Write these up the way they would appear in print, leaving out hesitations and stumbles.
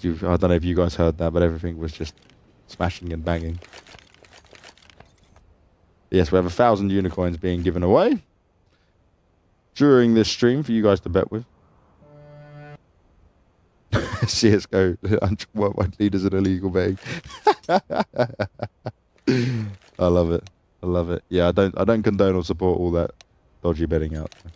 I don't know if you guys heard that, but everything was just smashing and banging. Yes, we have 1,000 unicorns being given away during this stream for you guys to bet with. CSGO worldwide leaders in illegal betting. I love it. I love it. Yeah, I don't condone or support all that dodgy betting out there.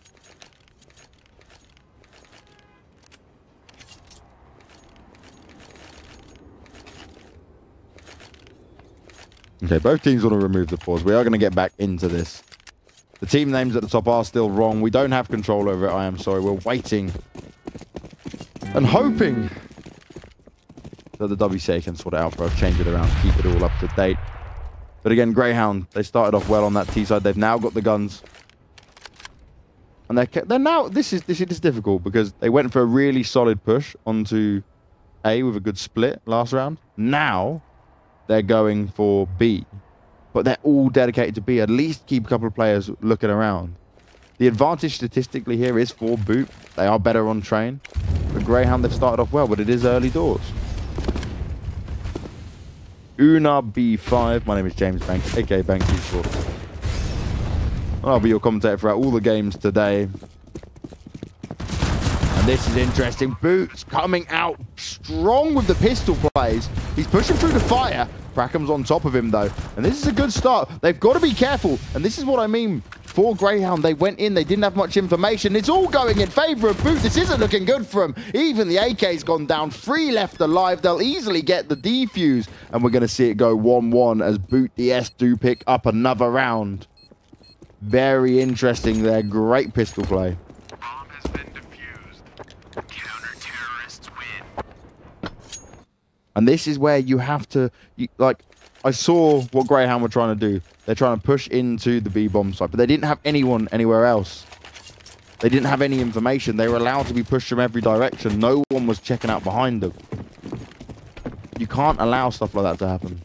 Okay, both teams want to remove the pause. We are going to get back into this. The team names at the top are still wrong. We don't have control over it. I am sorry. We're waiting and hoping that the WCA can sort it out for us, change it around, keep it all up to date. But again, Grayhound, they started off well on that T side. They've now got the guns. And they're now, this is difficult because they went for a really solid push onto A with a good split last round. Now they're going for B, but they're all dedicated to B. At least keep a couple of players looking around. The advantage statistically here is for B.O.O.T. They are better on train. For Grayhound, they've started off well, but it is early doors. Una B5. My name is James Banks, aka Banks Esports. I'll be your commentator throughout all the games today. And this is interesting. B.O.O.T's coming out strong with the pistol plays. He's pushing through the fire. Kraken's on top of him, though. And this is a good start. They've got to be careful. And this is what I mean. For Grayhound, they went in. They didn't have much information. It's all going in favor of B.O.O.T. This isn't looking good for him. Even the AK's gone down. 3 left alive. They'll easily get the defuse. And we're going to see it go 1-1 as B.O.O.T. DS do pick up another round. Very interesting there. Great pistol play. Bomb has been defused. Counter-terrorists win. And this is where you have to, like, I saw what Grayhound were trying to do. They're trying to push into the B-bomb site, but they didn't have anyone anywhere else. They didn't have any information. They were allowed to be pushed from every direction. No one was checking out behind them. You can't allow stuff like that to happen.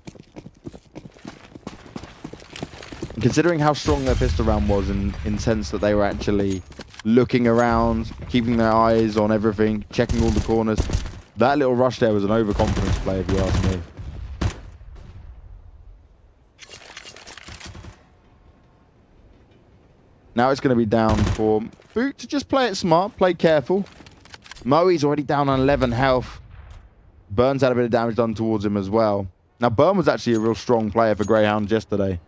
And considering how strong their pistol round was in sense that they were actually looking around, keeping their eyes on everything, checking all the corners, that little rush there was an overconfidence play, if you ask me. Now it's going to be down for B.O.O.T. to just play it smart, play careful. Moe's already down on 11 health. Burns had a bit of damage done towards him as well. Now, Burn was actually a real strong player for Grayhound yesterday.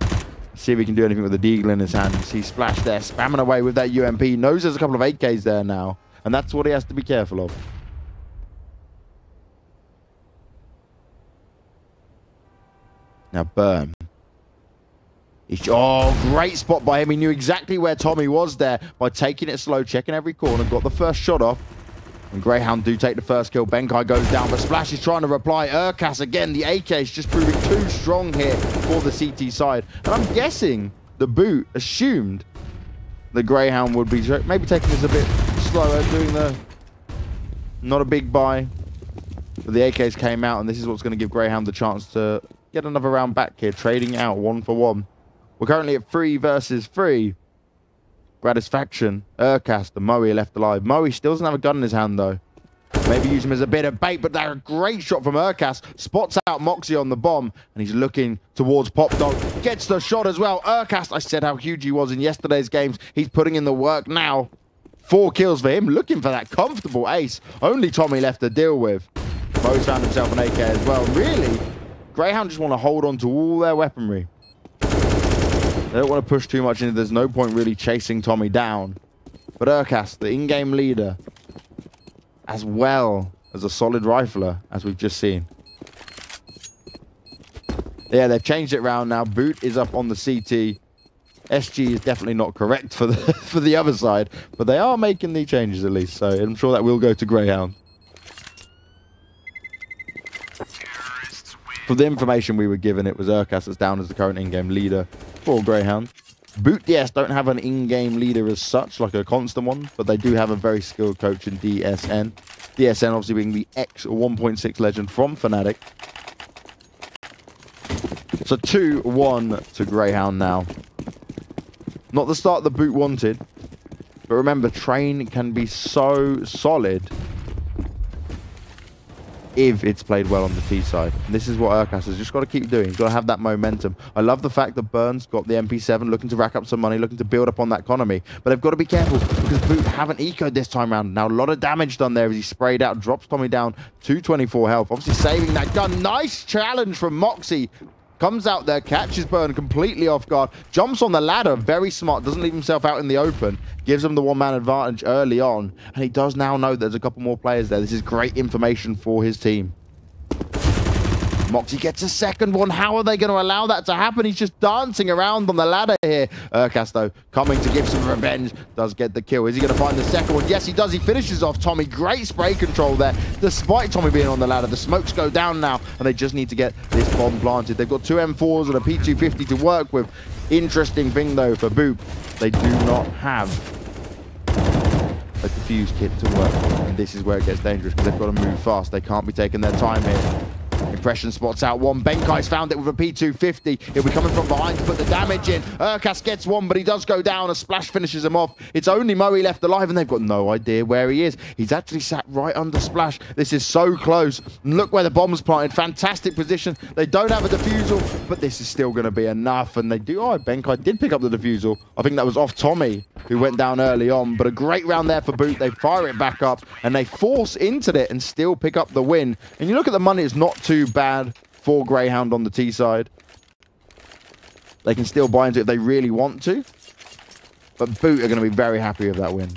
Let's see if he can do anything with the Deagle in his hands. He splashed there, spamming away with that UMP. Knows there's a couple of 8Ks there now, and that's what he has to be careful of. Now, Burn. Oh, great spot by him. He knew exactly where Tommy was there by taking it slow, checking every corner, got the first shot off. And Grayhound do take the first kill. Benkai goes down, but Splash is trying to reply. Urkas again. The AK is just proving too strong here for the CT side. And I'm guessing the B.O.O.T. assumed that Grayhound would be maybe taking this a bit slower, doing the not a big buy. But the AKs came out, and this is what's going to give Grayhound the chance to get another round back here, trading out 1 for 1. We're currently at 3 versus 3. Gratisfaction, Urkas, and Moe left alive. Moe still doesn't have a gun in his hand, though. Maybe use him as a bit of bait, but they're a great shot from Urkas. Spots out Moxie on the bomb, and he's looking towards Pop Dog. Gets the shot as well. Urkas, I said how huge he was in yesterday's games. He's putting in the work now. 4 kills for him, looking for that comfortable ace. Only Tommy left to deal with. Moe's found himself an AK as well. Really, Grayhound just want to hold on to all their weaponry. They don't want to push too much in. There's no point really chasing Tommy down. But Urkas, the in-game leader, as well as a solid rifler, as we've just seen. Yeah, they've changed it around now. B.O.O.T. is up on the CT. SG is definitely not correct for the for the other side, but they are making the changes at least. So I'm sure that will go to Grayhound. For the information we were given, it was Urkas that's down as the current in-game leader for Grayhound. B.O.O.T. DS don't have an in-game leader as such, like a constant one, but they do have a very skilled coach in DSN. DSN obviously being the X1.6 legend from Fnatic. So 2-1 to Grayhound now. Not the start that B.O.O.T. wanted, but remember, Train can be so solid if it's played well on the T side. And this is what Urkas has just got to keep doing. He's got to have that momentum. I love the fact that Burns got the MP7, looking to rack up some money, looking to build up on that economy. But they've got to be careful because B.O.O.T haven't ecoed this time around. Now, a lot of damage done there as he sprayed out, drops Tommy down to 24 health. Obviously saving that gun. Nice challenge from Moxie. Comes out there, catches Burn completely off guard, jumps on the ladder, very smart, doesn't leave himself out in the open, gives him the one-man advantage early on, and he does now know there's a couple more players there. This is great information for his team. Moxie gets a second one. How are they going to allow that to happen? He's just dancing around on the ladder here. Urkas, though, coming to give some revenge, does get the kill. Is he going to find the second one? Yes, he does. He finishes off Tommy. Great spray control there. Despite Tommy being on the ladder, the smokes go down now, and they just need to get this bomb planted. They've got two M4s and a P250 to work with. Interesting thing, though, for B.O.O.T, they do not have a defuse kit to work with. And this is where it gets dangerous because they've got to move fast. They can't be taking their time here. Impression spots out one. Benkai's found it with a P250. He'll be coming from behind to put the damage in. Urkas gets one, but he does go down. A splash finishes him off. It's only Moe left alive, and they've got no idea where he is. He's actually sat right under splash. This is so close. And look where the bomb's planted. Fantastic position. They don't have a defusal, but this is still going to be enough. And they do. Oh, Benkai did pick up the defusal. I think that was off Tommy, who went down early on. But a great round there for B.O.O.T. They fire it back up, and they force into it and still pick up the win. And you look at the money, it's not too bad for Grayhound on the T side. They can still buy into it if they really want to. But B.O.O.T are going to be very happy with that win.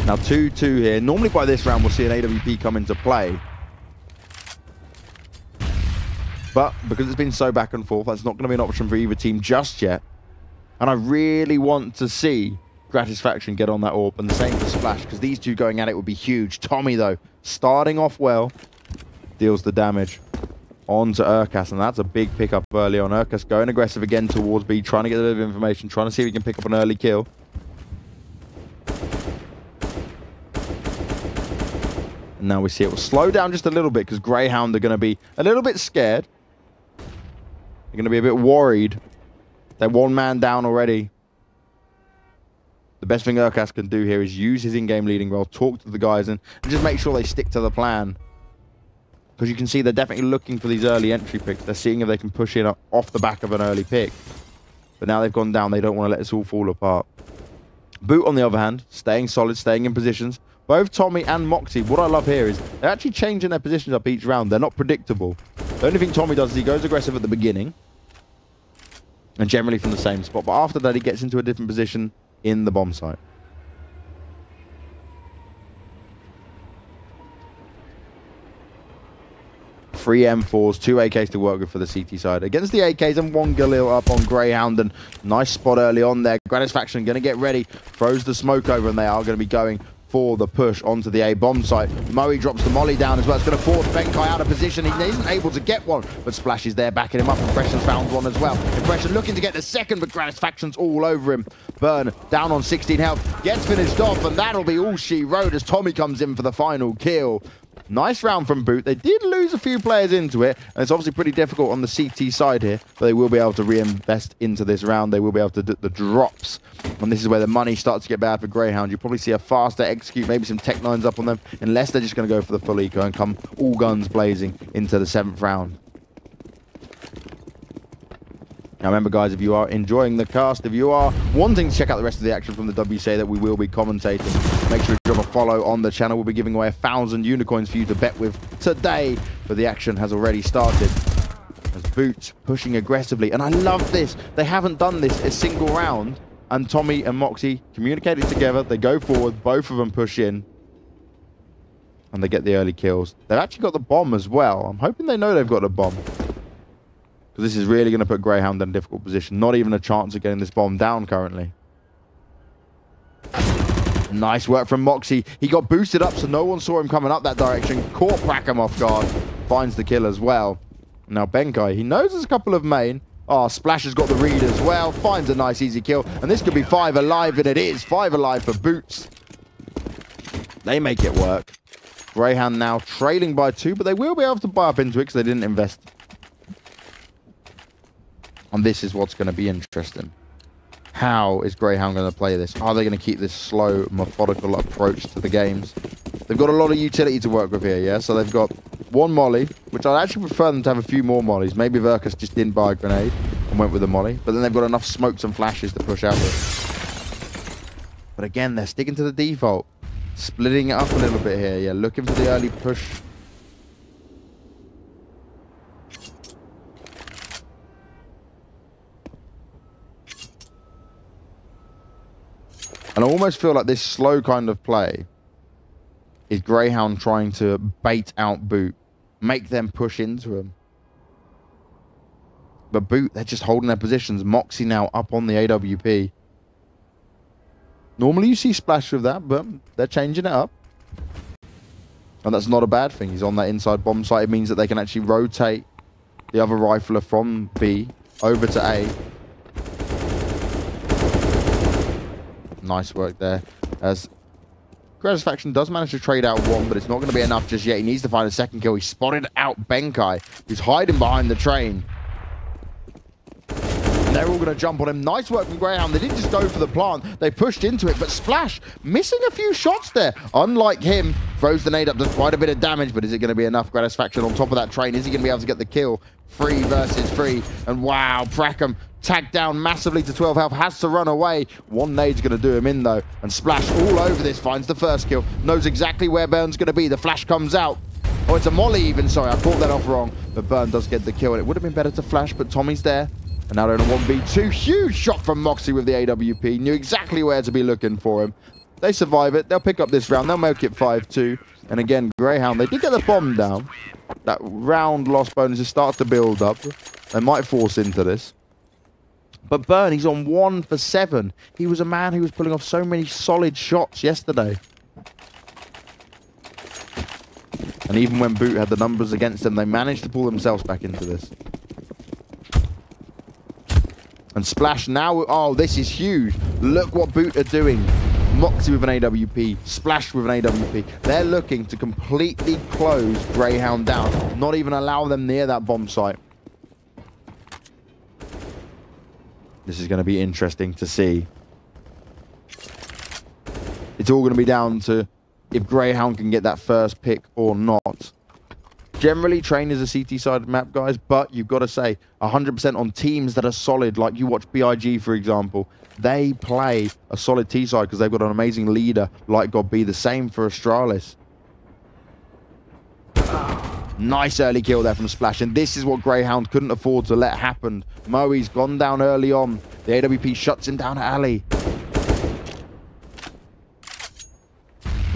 Now 2-2 here. Normally by this round we'll see an AWP come into play. But because it's been so back and forth, that's not going to be an option for either team just yet. And I really want to see Gratisfaction get on that AWP, and the same for Splash, because these two going at it would be huge. Tommy, though, starting off well, deals the damage onto Urkas, and that's a big pickup early on. Urkas going aggressive again towards B, trying to get a bit of information, trying to see if he can pick up an early kill. And now we see it will slow down just a little bit, because Grayhound are going to be a little bit scared. They're going to be a bit worried. They're one man down already. The best thing Urkas can do here is use his in-game leading role, talk to the guys, and just make sure they stick to the plan. Because you can see they're definitely looking for these early entry picks. They're seeing if they can push in off the back of an early pick. But now they've gone down. They don't want to let this all fall apart. B.O.O.T, on the other hand, staying solid, staying in positions. Both Tommy and Moxie, what I love here is they're actually changing their positions up each round. They're not predictable. The only thing Tommy does is he goes aggressive at the beginning. And generally from the same spot. But after that, he gets into a different position in the bomb site. Three M4s, two AKs to work with for the CT side. Against the AKs and one Galil up on Grayhound. And nice spot early on there. Gratisfaction going to get ready. Throws the smoke over, and they are going to be going for the push onto the A bomb site. Moe drops the molly down as well. It's going to force Benkai out of position. He isn't able to get one, but Splash is there backing him up. Impression's found one as well. Impression looking to get the second, but Gratisfaction's all over him. Burn down on 16 health, gets finished off, and that'll be all she wrote as Tommy comes in for the final kill. Nice round from B.O.O.T. They did lose a few players into it, and it's obviously pretty difficult on the CT side here, but they will be able to reinvest into this round. They will be able to do the drops, and this is where the money starts to get bad for Grayhound. You probably see a faster execute, maybe some Tech 9s up on them, unless they're just going to go for the full eco and come all guns blazing into the 7th round. Now remember, guys, if you are enjoying the cast, if you are wanting to check out the rest of the action from the WCA that we will be commentating, make sure you drop a follow on the channel. We'll be giving away 1,000 unicorns for you to bet with today, but the action has already started. As B.O.O.T pushing aggressively, and I love this. They haven't done this a single round, and Tommy and Moxie communicated together. They go forward, both of them push in, and they get the early kills. They've actually got the bomb as well. I'm hoping they know they've got a bomb, because this is really going to put Grayhound in a difficult position. Not even a chance of getting this bomb down currently. Nice work from Moxie. He got boosted up, so no one saw him coming up that direction. Caught Brackham off guard. Finds the kill as well. Now Benkai, he knows there's a couple of main. Oh, Splash has got the read as well. Finds a nice easy kill. And this could be 5 alive, and it is 5 alive for B.O.O.T. They make it work. Grayhound now trailing by 2, but they will be able to buy up into it because they didn't invest. And this is what's going to be interesting. How is Grayhound going to play this? Are they going to keep this slow, methodical approach to the games? They've got a lot of utility to work with here, yeah? So they've got one molly, which I'd actually prefer them to have a few more mollies. Maybe Verkus just didn't buy a grenade and went with a molly. But then they've got enough smokes and flashes to push out with. But again, they're sticking to the default. Splitting it up a little bit here, yeah? Looking for the early push. And I almost feel like this slow kind of play is Grayhound trying to bait out B.O.O.T, make them push into him. But B.O.O.T, they're just holding their positions. Moxie now up on the AWP. Normally you see Splash with that, but they're changing it up. And that's not a bad thing. He's on that inside bomb site. It means that they can actually rotate the other rifler from B over to A. Nice work there. As Gratisfaction does manage to trade out one, but it's not going to be enough just yet. He needs to find a second kill. He spotted out Benkai, who's hiding behind the train. And they're all going to jump on him. Nice work from Grayhound. They didn't just go for the plant. They pushed into it, but Splash missing a few shots there. Unlike him, throws the nade up, does quite a bit of damage, but is it going to be enough? Gratisfaction on top of that train. Is he going to be able to get the kill? 3 versus 3. And wow, Prackham tagged down massively to 12 health, has to run away. One nade's going to do him in, though. And Splash all over this, finds the first kill. Knows exactly where Burn's going to be. The flash comes out. Oh, it's a molly even. Sorry, I caught that off wrong. But Burn does get the kill. And it would have been better to flash, but Tommy's there. And now they're in a 1v2. Huge shot from Moxie with the AWP. Knew exactly where to be looking for him. They survive it. They'll pick up this round. They'll make it 5-2. And again, Grayhound, they did get the bomb down. That round loss bonuses start to build up. They might force into this. But Burn, he's on 1 for 7. He was a man who was pulling off so many solid shots yesterday. And even when B.O.O.T had the numbers against them, they managed to pull themselves back into this. And Splash now, oh, this is huge. Look what B.O.O.T are doing. Moxie with an AWP, Splash with an AWP. They're looking to completely close Grayhound down, not even allow them near that bomb site. This is going to be interesting to see. It's all going to be down to if Grayhound can get that first pick or not. Generally, Train is a CT-sided map, guys, but you've got to say 100% on teams that are solid, like you watch BIG, for example. They play a solid T-side because they've got an amazing leader like God B. The same for Astralis. Nice early kill there from Splash, and this is what Grayhound couldn't afford to let happen. Moe's gone down early on. The AWP shuts him down at alley.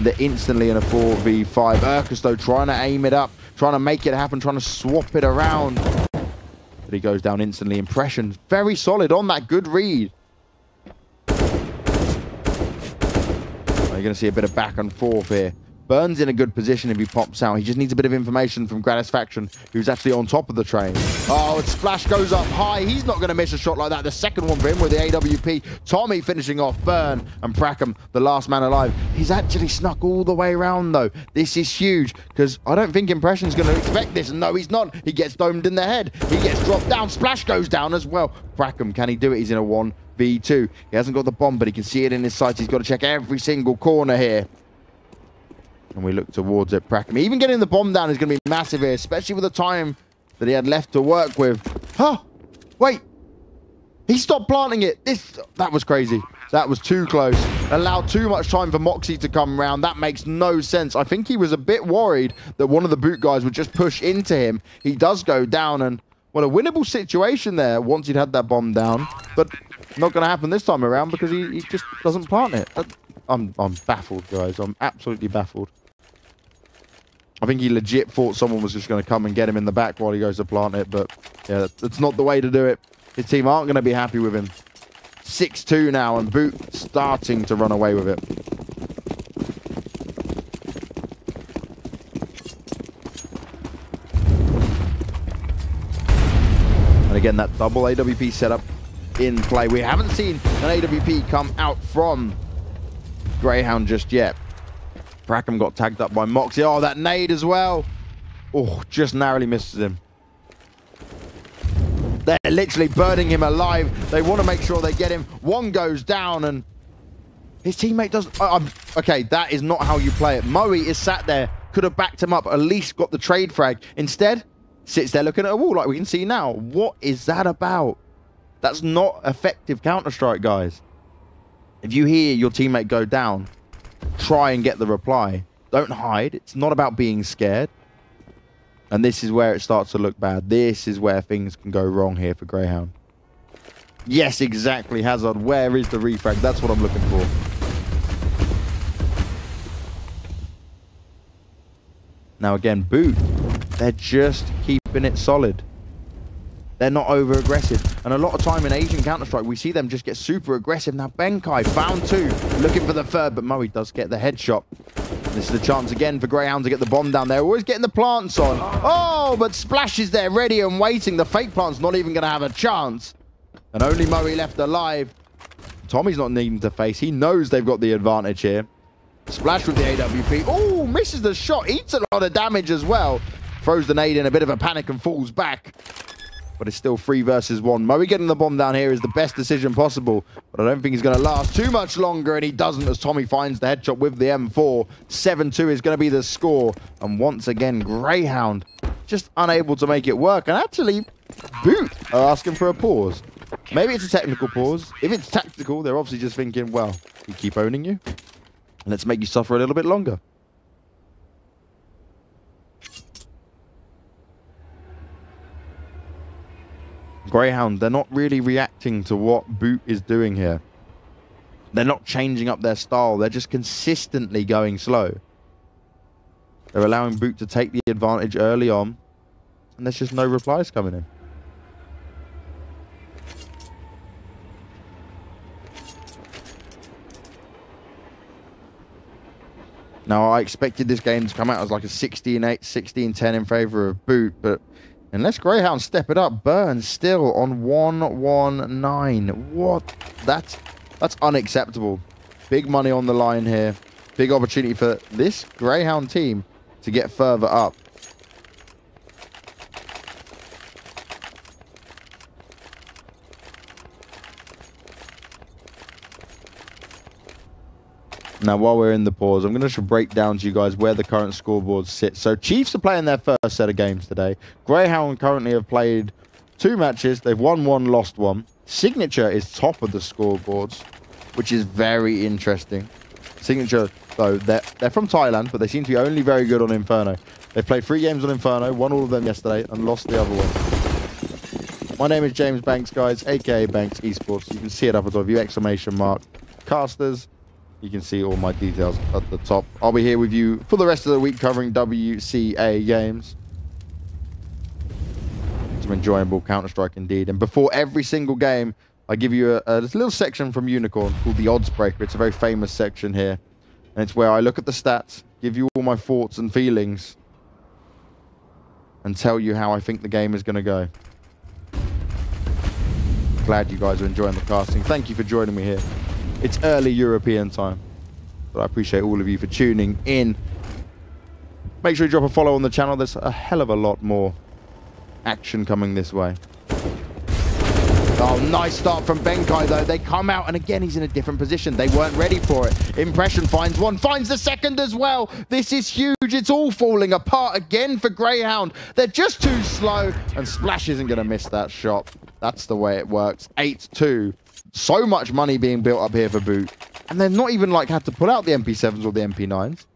They're instantly in a 4v5. Verkus, though, trying to aim it up, trying to make it happen, trying to swap it around. But he goes down instantly. Impressions very solid on that good read. You're going to see a bit of back and forth here. Burn's in a good position if he pops out. He just needs a bit of information from Gratisfaction, who's actually on top of the train. Oh, and Splash goes up high. He's not going to miss a shot like that. The second one for him with the AWP. Tommy finishing off Burn, and Prackham, the last man alive. He's actually snuck all the way around, though. This is huge, because I don't think Impression's going to expect this. And no, he's not. He gets domed in the head. He gets dropped down. Splash goes down as well. Prackham, can he do it? He's in a 1v2. He hasn't got the bomb, but he can see it in his sights. He's got to check every single corner here. And we look towards it. Prackham, even getting the bomb down is going to be massive here, especially with the time that he had left to work with. Huh? Wait. He stopped planting it. That was crazy. That was too close. Allowed too much time for Moxie to come around. That makes no sense. I think he was a bit worried that one of the B.O.O.T guys would just push into him. He does go down, and well, a winnable situation there once he'd had that bomb down. But not going to happen this time around because he just doesn't plant it. I'm baffled, guys. I'm absolutely baffled. I think he legit thought someone was just going to come and get him in the back while he goes to plant it. But yeah, that's not the way to do it. His team aren't going to be happy with him. 6-2 now, and B.O.O.T starting to run away with it. And again, that double AWP setup in play. We haven't seen an AWP come out from Grayhound just yet. Prackham got tagged up by Moxie. Oh, that nade as well. Oh, just narrowly misses him. They're literally burning him alive. They want to make sure they get him. One goes down, and his teammate does... okay, that is not how you play it. Moe is sat there, could have backed him up, at least got the trade frag. Instead, sits there looking at a wall like we can see now. What is that about? That's not effective Counter-Strike, guys. If you hear your teammate go down, try and get the reply. Don't hide. It's not about being scared. And this is where it starts to look bad. This is where things can go wrong here for Grayhound. Yes, exactly, Hazard. Where is the refrag? That's what I'm looking for. Now again, B.O.O.T, they're just keeping it solid. They're not over-aggressive. And a lot of time in Asian Counter-Strike, we see them just get super aggressive. Now, Benkai found two, looking for the third, but Moe does get the headshot. This is the chance again for Grayhound to get the bomb down there. Always getting the plants on. Oh, but Splash is there ready and waiting. The fake plant's not even going to have a chance. And only Moe left alive. Tommy's not needing to face. He knows they've got the advantage here. Splash with the AWP. Oh, misses the shot. Eats a lot of damage as well. Throws the nade in a bit of a panic and falls back. But it's still 3 versus 1. Moe getting the bomb down here is the best decision possible. But I don't think he's going to last too much longer. And he doesn't as Tommy finds the headshot with the M4. 7-2 is going to be the score. And once again, Grayhound just unable to make it work. And actually, B.O.O.T are asking for a pause. Maybe it's a technical pause. If it's tactical, they're obviously just thinking, well, we keep owning you. Let's make you suffer a little bit longer. Grayhound, they're not really reacting to what B.O.O.T is doing here. They're not changing up their style. They're just consistently going slow. They're allowing B.O.O.T to take the advantage early on. And there's just no replies coming in. Now, I expected this game to come out as like a 16-8, 16-10 in favor of B.O.O.T, but unless Grayhound step it up, Burn still on 1-1-9. What? That's unacceptable. Big money on the line here. Big opportunity for this Grayhound team to get further up. Now, while we're in the pause, I'm going to break down to you guys where the current scoreboard sits. So, Chiefs are playing their first set of games today. Grayhound currently have played 2 matches. They've won 1, lost 1. Signature is top of the scoreboards, which is very interesting. Signature, though, they're from Thailand, but they seem to be only very good on Inferno. They've played 3 games on Inferno, won all of them yesterday, and lost the other one. My name is James Banks, guys, a.k.a. Banks Esports. You can see it up above you, exclamation mark. Casters. You can see all my details at the top. I'll be here with you for the rest of the week covering WCA games. Some enjoyable Counter-Strike indeed. And before every single game, I give you a little section from Unicorn called the Odds Breaker. It's a very famous section here. And it's where I look at the stats, give you all my thoughts and feelings, and tell you how I think the game is going to go. Glad you guys are enjoying the casting. Thank you for joining me here. It's early European time, but I appreciate all of you for tuning in. Make sure you drop a follow on the channel. There's a hell of a lot more action coming this way. Oh, nice start from Benkai, though. They come out, and again, he's in a different position. They weren't ready for it. Impression finds one, finds the second as well. This is huge. It's all falling apart again for Grayhound. They're just too slow, and Splash isn't going to miss that shot. That's the way it works. 8-2. So much money being built up here for B.O.O.T. And they've not even like had to pull out the MP7s or the MP9s.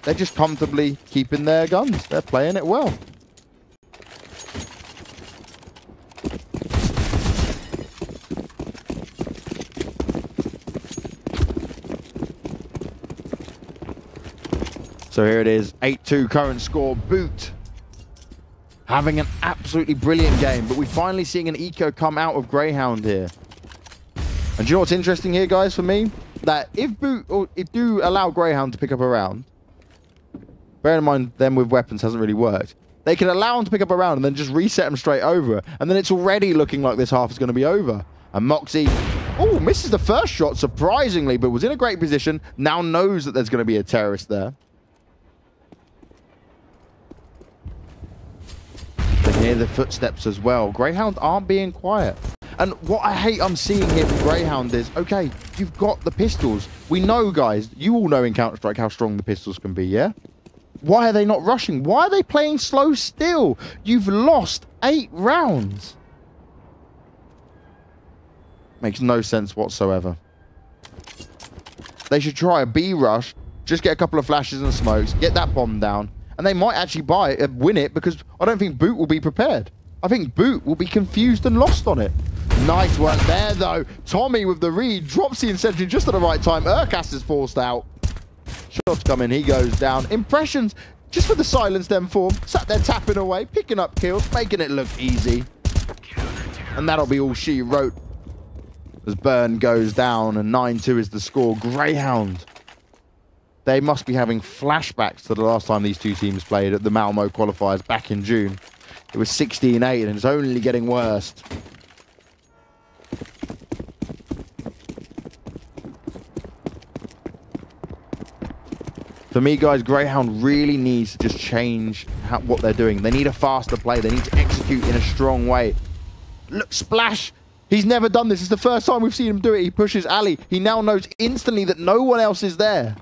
They're just comfortably keeping their guns. They're playing it well. So here it is, 8-2 current score. B.O.O.T having an absolutely brilliant game, but we're finally seeing an eco come out of Grayhound here. And do you know what's interesting here, guys, for me? That if B.O.O.T do allow Grayhound to pick up a round, bear in mind them with weapons hasn't really worked, they can allow them to pick up a round and then just reset them straight over. And then it's already looking like this half is going to be over. And Moxie, oh, misses the first shot, surprisingly, but was in a great position. Now knows that there's going to be a terrorist there. hear the footsteps as well. Grayhound aren't being quiet. And what I hate I'm seeing here from Grayhound is, okay, you've got the pistols. We know, guys, you all know in Counter-Strike how strong the pistols can be, yeah? Why are they not rushing? Why are they playing slow still? You've lost 8 rounds. Makes no sense whatsoever. They should try a B rush, just get a couple of flashes and smokes, get that bomb down, and they might actually win it, because I don't think B.O.O.T will be prepared. I think B.O.O.T will be confused and lost on it. Nice work there, though. Tommy with the read, drops the incendiary just at the right time. Urkas is forced out. Shots come in, he goes down. Impressions, just for the silence them form. Sat there tapping away, picking up kills, making it look easy. And that'll be all she wrote. As Burn goes down and 9-2 is the score. Grayhound. They must be having flashbacks to the last time these two teams played at the Malmo qualifiers back in June. It was 16-8 and it's only getting worse. For me, guys, Grayhound really needs to just change what they're doing. They need a faster play. They need to execute in a strong way. Look, Splash. He's never done this. It's the first time we've seen him do it. He pushes Ali. He now knows instantly that no one else is there.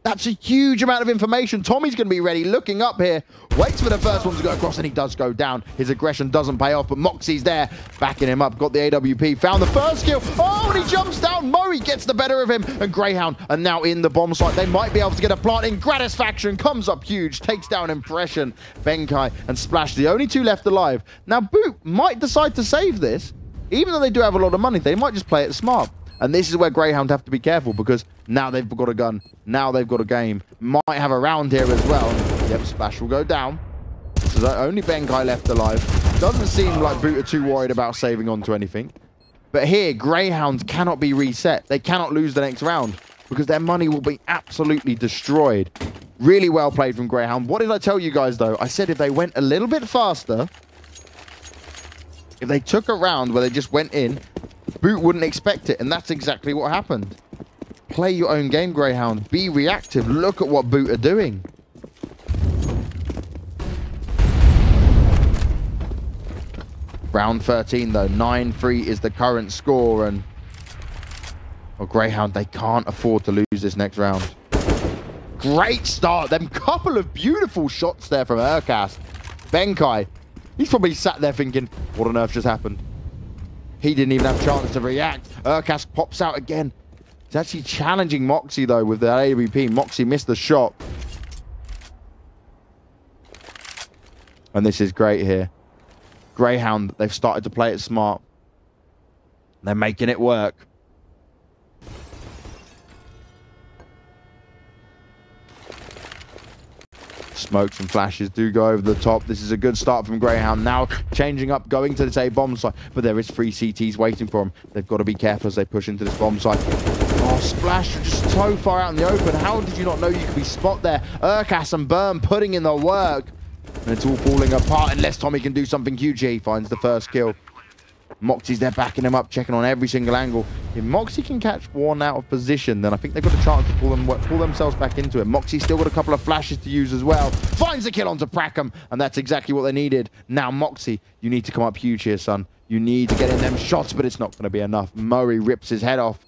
That's a huge amount of information. Tommy's going to be ready, looking up here. Waits for the first one to go across, and he does go down. His aggression doesn't pay off, but Moxie's there, backing him up. Got the AWP, found the first kill. Oh, and he jumps down. Moe gets the better of him, and Grayhound are now in the bomb site. They might be able to get a plant in. Gratisfaction comes up huge, takes down Impression. Benkai and Splash, the only 2 left alive. Now, B.O.O.T might decide to save this. Even though they do have a lot of money, they might just play it smart. And this is where Grayhound have to be careful, because now they've got a gun. Now they've got a game. Might have a round here as well. Yep, Splash will go down. So only Benkai left alive. Doesn't seem like B.O.O.T are too worried about saving onto anything. But here, Grayhound cannot be reset. They cannot lose the next round, because their money will be absolutely destroyed. Really well played from Grayhound. What did I tell you guys, though? I said if they went a little bit faster, if they took a round where they just went in, B.O.O.T wouldn't expect it, and that's exactly what happened. Play your own game, Grayhound. Be reactive. Look at what B.O.O.T are doing. Round 13, though. 9-3 is the current score, and well, Grayhound, they can't afford to lose this next round. Great start. Them couple of beautiful shots there from Urkas. Benkai, he's probably sat there thinking, what on earth just happened? He didn't even have a chance to react. Urkas pops out again. He's actually challenging Moxie, though, with the AWP. Moxie missed the shot. And this is great here. Grayhound, they've started to play it smart. They're making it work. Smokes and flashes do go over the top. This is a good start from Grayhound. Now changing up, going to this A bomb site. But there is 3 CTs waiting for them. They've got to be careful as they push into this bomb site. Oh, Splash, you're just so far out in the open. How did you not know you could be spot there? Urkas and Burn putting in the work. And it's all falling apart unless Tommy can do something huge. He finds the first kill. Moxie's there backing him up, checking on every single angle. If Moxie can catch one out of position, then I think they've got a chance to pull themselves back into it. Moxie's still got a couple of flashes to use as well. Finds the kill onto Prackham, and that's exactly what they needed. Now, Moxie, you need to come up huge here, son. You need to get in them shots, but it's not going to be enough. Murray rips his head off.